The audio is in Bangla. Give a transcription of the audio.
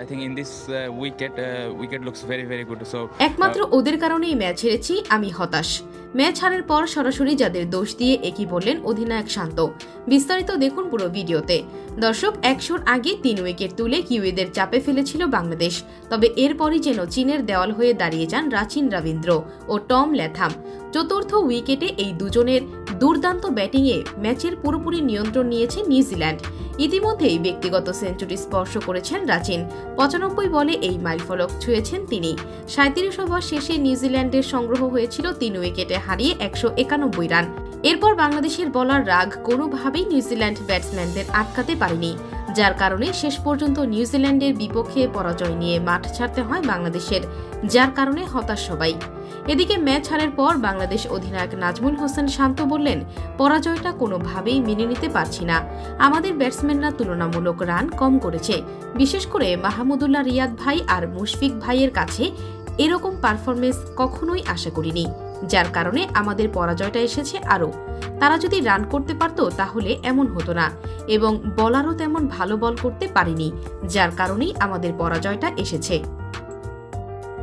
I think in this wicket looks very very good. So একমাত্র ওদের কারণেই ম্যাচ হেরেছি, আমি হতাশ। ম্যাচ হারের পর সরাসরি যাদের দোষ দিয়ে একই বললেন অধিনায়ক শান্ত। বিস্তারিত দেখুন পুরো ভিডিওতে। দর্শক, 100-র আগে 3 উইকেট তুলে কিউইদের চাপে ফেলেছিল বাংলাদেশ। তবে এরপরই যেন চীনের দেওয়াল হয়ে দাঁড়িয়ে যান রাচিন রবীন্দ্র ও টম ল্যাথাম। চতুর্থ উইকেটে এই দুজনের দুর্দান্ত ব্যাটিংয়ে ম্যাচের পুরোপুরি নিয়ন্ত্রণ নিয়েছে নিউজিল্যান্ড। ইতিমধ্যেই ব্যক্তিগত সেঞ্চুরি স্পর্শ করেছেন রাচিন। 95 বলে এই মাইলফলক ছুঁয়েছেন তিনি। 37 ওভার শেষে নিউজিল্যান্ডের সংগ্রহ হয়েছিল 3 উইকেটে হারিয়ে 191 রান। এরপর বাংলাদেশের বলার রাগ কোনোভাবেই নিউজিল্যান্ড ব্যাটসম্যানদের আটকাতে পারেনি, যার কারণে শেষ পর্যন্ত নিউজিল্যান্ডের বিপক্ষে পরাজয় নিয়ে মাঠ ছাড়তে হয় বাংলাদেশের, যার কারণে হতাশ সবাই। এদিকে ম্যাচ হারের পর বাংলাদেশ অধিনায়ক নাজমুল হোসেন শান্ত বললেন, পরাজয়টা কোনোভাবেই মেনে নিতে পারছি না। আমাদের ব্যাটসম্যানরা তুলনামূলক রান কম করেছে। বিশেষ করে মাহমুদুল্লাহ রিয়াদ ভাই আর মুশফিক ভাইয়ের কাছে এরকম পারফরমেন্স কখনোই আশা করিনি, যার কারণে আমাদের পরাজয়টা এসেছে। আরও তারা যদি রান করতে পারত তাহলে এমন হতো না, এবং বলারও তেমন ভালো বল করতে পারেনি, যার কারণেই আমাদের পরাজয়টা এসেছে।